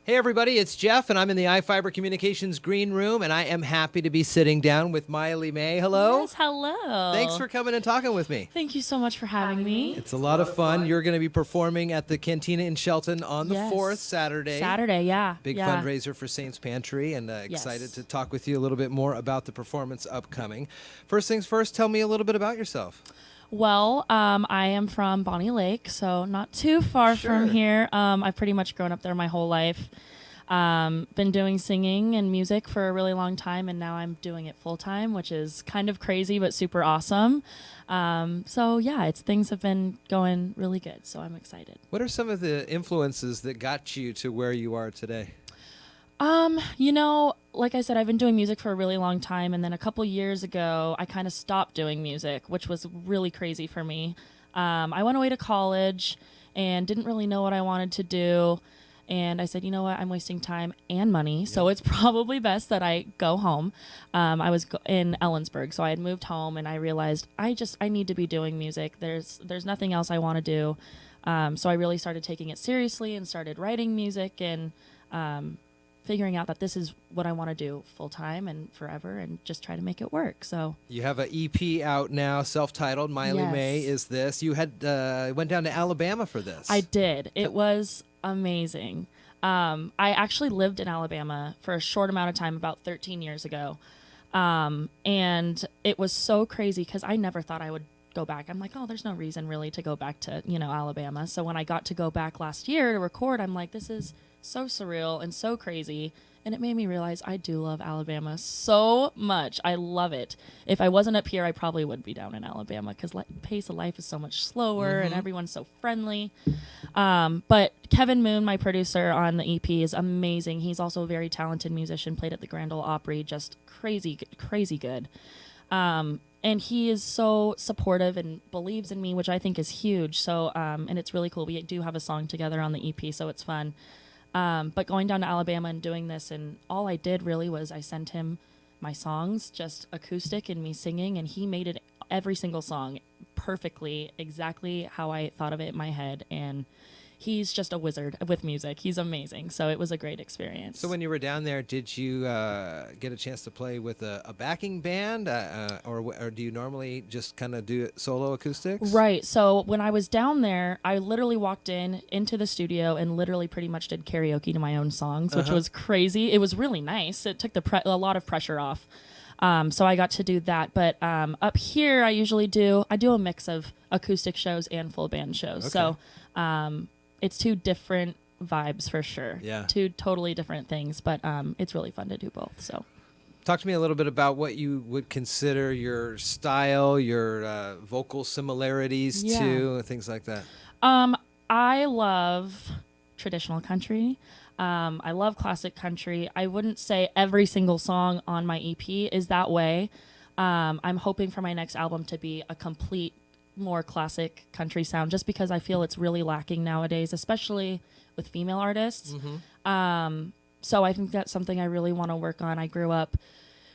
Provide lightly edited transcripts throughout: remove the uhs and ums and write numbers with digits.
Hey everybody, it's Jeff, and I'm in the iFiber Communications green room, and I am happy to be sitting down with Maile. Hello. Yes, hello. Thanks for coming and talking with me. Thank you so much for having me. It's a lot of fun. You're going to be performing at the Cantina in Shelton on the 4th, Saturday. Saturday, yeah. Big fundraiser for Saints Pantry, and excited to talk with you a little bit more about the performance upcoming. First things first, tell me a little bit about yourself. Well, I am from Bonnie Lake, so not too far from here. I've pretty much grown up there my whole life. Been doing singing and music for a really long time, and now I'm doing it full time, which is kind of crazy but super awesome. So yeah, things have been going really good, so I'm excited. What are some of the influences that got you to where you are today? Like I said, I've been doing music for a really long time, and then a couple years ago, I kind of stopped doing music, which was really crazy for me. I went away to college and didn't really know what I wanted to do, and I said, you know what, I'm wasting time and money, so it's probably best that I go home. I was in Ellensburg, so I had moved home, and I realized I need to be doing music. There's nothing else I want to do, so I really started taking it seriously and started writing music and figuring out that this is what I want to do full time and forever and just try to make it work. So you have an EP out now, self-titled. Maile May is this. You had went down to Alabama for this. I did. It was amazing. I actually lived in Alabama for a short amount of time, about 13 years ago. And it was so crazy because I never thought I would go back. I'm like, oh, there's no reason really to go back to, Alabama. So when I got to go back last year to record, I'm like, this is so surreal and so crazy, and it made me realize I do love Alabama so much. I love it. If I wasn't up here, I probably would be down in Alabama because pace of life is so much slower and everyone's so friendly. But Kevin Moon, my producer on the EP, is amazing. He's also a very talented musician, played at the Grand Ole Opry, just crazy good. And he is so supportive and believes in me, which I think is huge. So, and it's really cool. We do have a song together on the EP, so it's fun. But going down to Alabama and doing this, and all I did really was I sent him my songs, just acoustic and me singing, and he made it every single song perfectly, exactly how I thought of it in my head. And he's just a wizard with music. He's amazing. So it was a great experience. So when you were down there, did you get a chance to play with a backing band, or do you normally just kind of do it solo acoustics? Right. So when I was down there, I literally walked into the studio and literally pretty much did karaoke to my own songs, which was crazy. It was really nice. It took a lot of pressure off. So I got to do that. But up here, I do a mix of acoustic shows and full band shows. Okay. So it's two different vibes for sure. Yeah. Two totally different things, but it's really fun to do both. So talk to me a little bit about what you would consider your style, your vocal similarities to, things like that. I love traditional country. I love classic country. I wouldn't say every single song on my EP is that way. I'm hoping for my next album to be a complete more classic country sound, just because I feel it's really lacking nowadays, especially with female artists. So I think that's something I really want to work on. I grew up,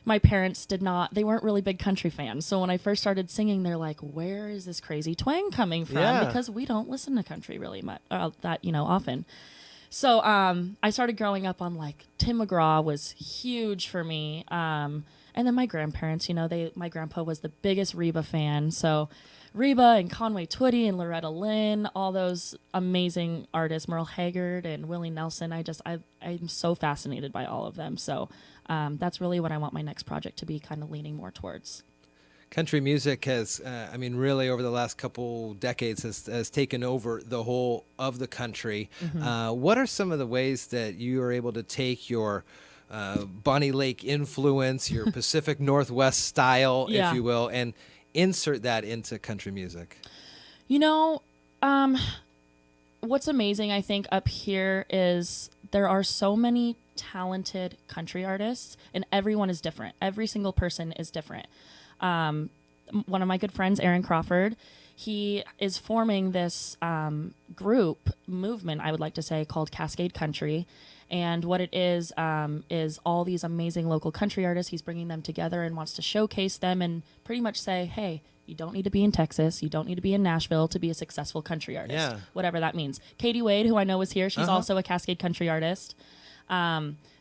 my parents they weren't really big country fans. So when I first started singing, they're like, where is this crazy twang coming from? Yeah. Because we don't listen to country really much, often. So I started growing up on Tim McGraw was huge for me. And then my grandparents, my grandpa was the biggest Reba fan. So Reba and Conway Twitty and Loretta Lynn, all those amazing artists, Merle Haggard and Willie Nelson. I'm so fascinated by all of them. So that's really what I want my next project to be, kind of leaning more towards. Country music has, really over the last couple decades has taken over the whole of the country. What are some of the ways that you are able to take your Bonnie Lake influence, your Pacific Northwest style, if you will, and insert that into country music? What's amazing, I think, up here is there are so many talented country artists, and everyone is different. Every single person is different. One of my good friends, Aaron Crawford, he is forming this movement, I would like to say, called Cascade Country. And what it is all these amazing local country artists. He's bringing them together and wants to showcase them and pretty much say, hey, You don't need to be in Texas. You don't need to be in Nashville to be a successful country artist. Yeah. Whatever that means. Katie Wade, who I know was here, she's also a Cascade country artist.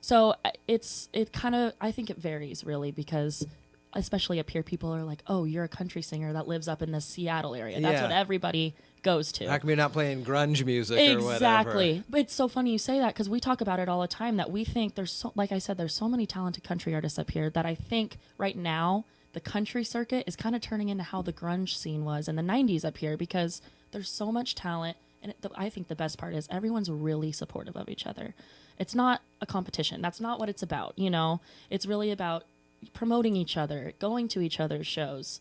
So it kind of, I think it varies really, because especially up here, people are like, oh, you're a country singer that lives up in the Seattle area. That's what everybody goes to. How come you're not playing grunge music or whatever? Exactly. But it's so funny you say that, because we talk about it all the time, that we think there's so, like I said, there's so many talented country artists up here that I think right now the country circuit is kind of turning into how the grunge scene was in the 90s up here, because there's so much talent. And I think the best part is everyone's really supportive of each other. It's not a competition. That's not what it's about, you know? It's really about promoting each other, going to each other's shows,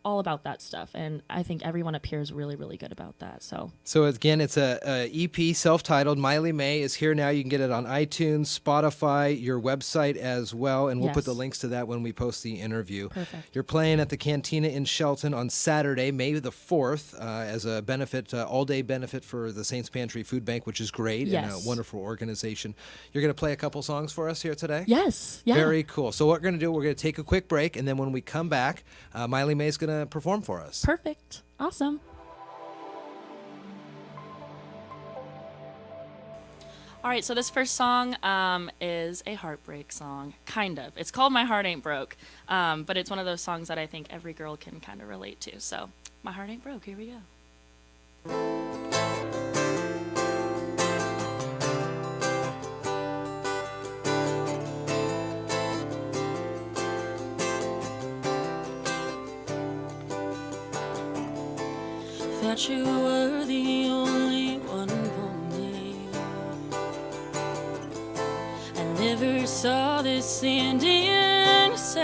all about that stuff. And I think everyone up here is really, really good about that. So again, it's a EP, self-titled. Maile May is here now. You can get it on iTunes, Spotify, your website as well, and we'll put the links to that when we post the interview. Perfect. You're playing at the Cantina in Shelton on Saturday, May the 4th, as a benefit, all-day benefit for the Saints Pantry Food Bank, which is great and a wonderful organization. You're going to play a couple songs for us here today? Yes. Yeah. Very cool. So what we're going to do, we're going to take a quick break, and then when we come back, Maile May is going to perform for us. Perfect. Awesome. All right, so this first song is a heartbreak song, kind of. It's called My Heart Ain't Broke, but it's one of those songs that I think every girl can kind of relate to. So, My Heart Ain't Broke, here we go. Thought you were the only one for me. I never saw this ending sight.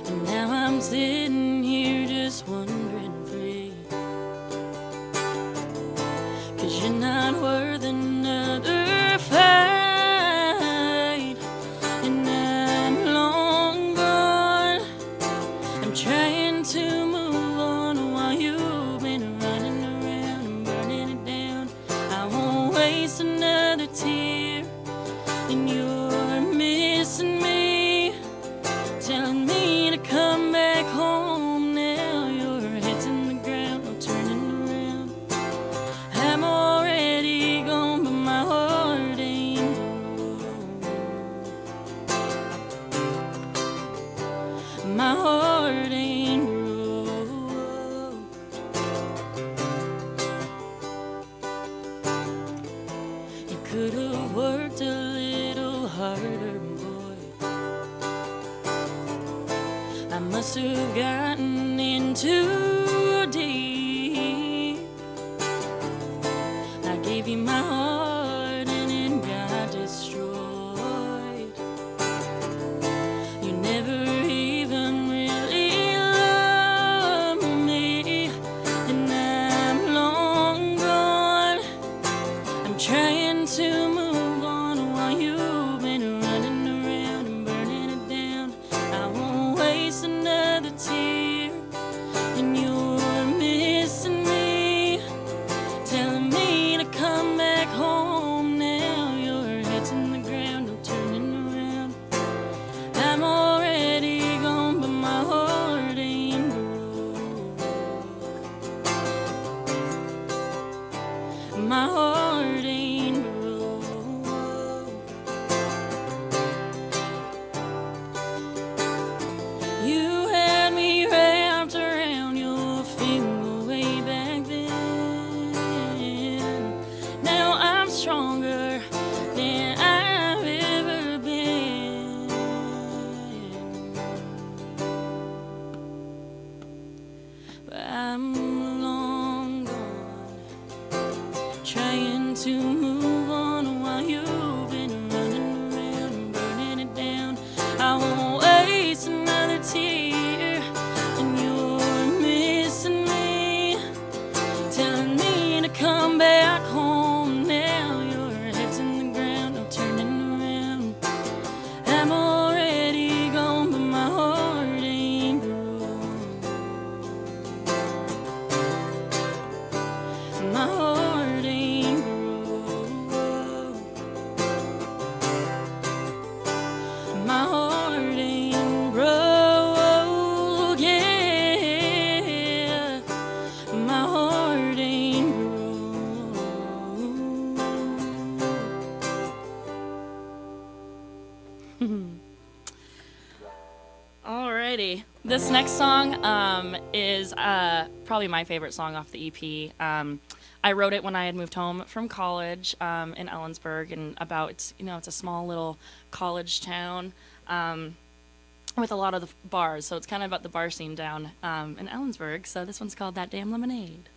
And now I'm sitting here just wondering free. 'Cause you're not worth another fight. And I'm long gone. I'm trying to move on while you've been running around and burning it down. I won't waste another tear, and you're missing me, telling me to come back home. Now your head's in the ground, no turning around. I'm already gone, but my heart ain't broke. My heart ain't broke. You could have worked a little harder, boy. I must have gotten in too deep. I gave you my heart and it got destroyed. You never even really loved me, and I'm long gone. I'm trying to move on while you've been running around and burning it down. I won't waste another tear, and you're missing me, telling me to come back home. Now your head's in the ground, no turning around. I'm already gone, but my heart ain't broke. My heart ain't broke. You had me wrapped around your finger way back then. Now I'm stronger than I've ever been. But I'm long gone, trying to move on while you've been running around and burning it down. I won't waste another tear, and you're missing me, telling me to come back home. Now your head's in the ground, no turning around. I'm already gone, but my heart ain't broke. My heart ain't broke. My heart ain't broke. Alrighty. This next song is probably my favorite song off the EP. I wrote it when I had moved home from college in Ellensburg, and it's a small little college town with a lot of the bars, so it's kind of about the bar scene down in Ellensburg. So this one's called That Damn Lemonade.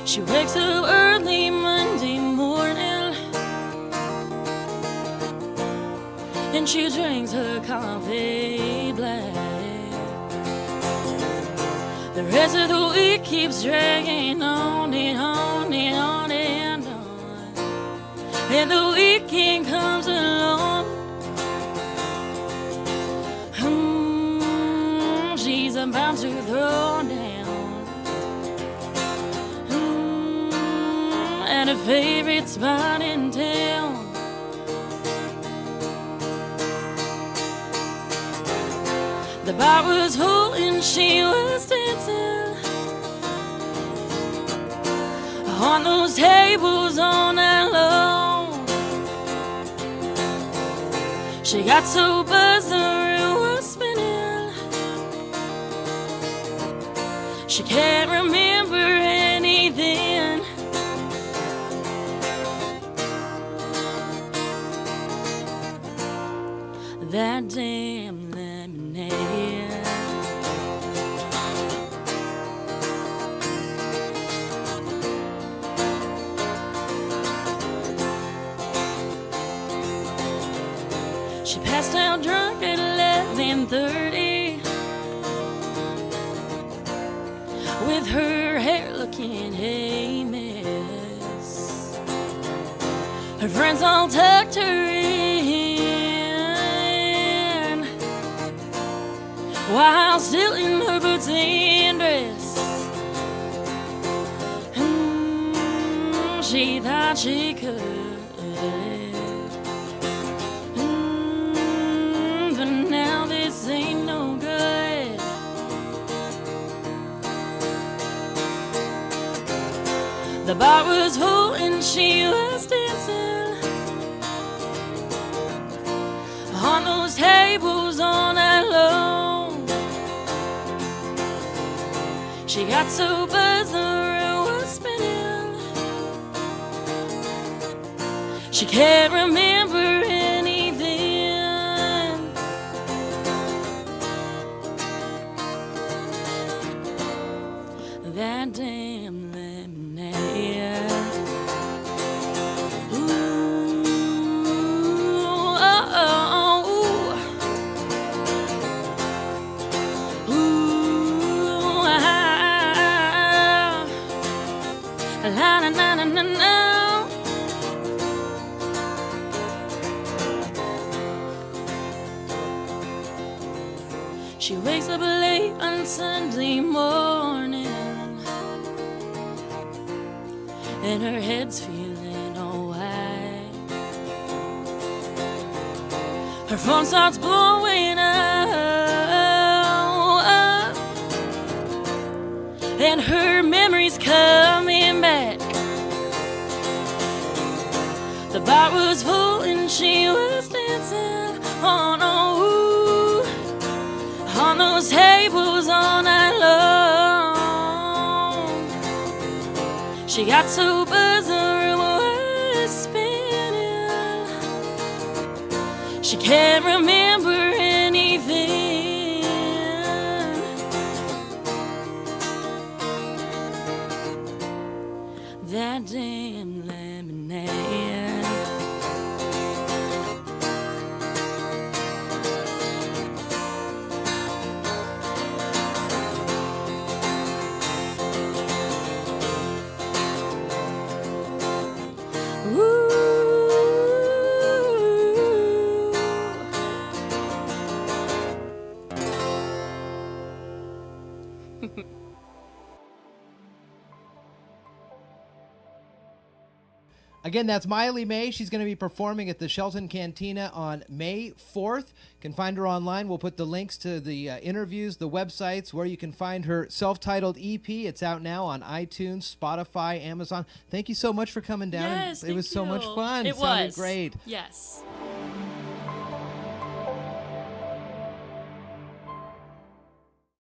She wakes up early Monday morning and she drinks her coffee black. The rest of the week keeps dragging on and on and on and on. And the weekend comes along. She's about to throw down at her favorite spot in town. The bar was full and she was dancing on those tables all night long. She got so buzzed the room was spinning. She can't remember anything. That damn lemonade. She passed out drunk at 11:30 with her hair looking a mess. Her friends all tucked her in while still in her boots and dress. She thought she could, but now this ain't no good. The bar was full and she was dancing on those tables all night long. She got so buzzed the room was spinning. She can't remember anything. That damn lemonade. Ooh, oh, oh, ooh. Ooh, la na na na na na. She wakes up late on Sunday morning and her head's feeling alright. Her phone starts blowing up and her memories coming back. The bar was full and she was dancing on those tables all night long. She got so buzzed the room was spinning. She can't remember anything. That damn lemonade. Again, that's Maile May. She's going to be performing at the Shelton Cantina on May 4th. You can find her online. We'll put the links to the interviews, the websites, where you can find her self-titled EP. It's out now on iTunes, Spotify, Amazon. Thank you so much for coming down. Yes, It was so much fun. It sounded was great. Yes.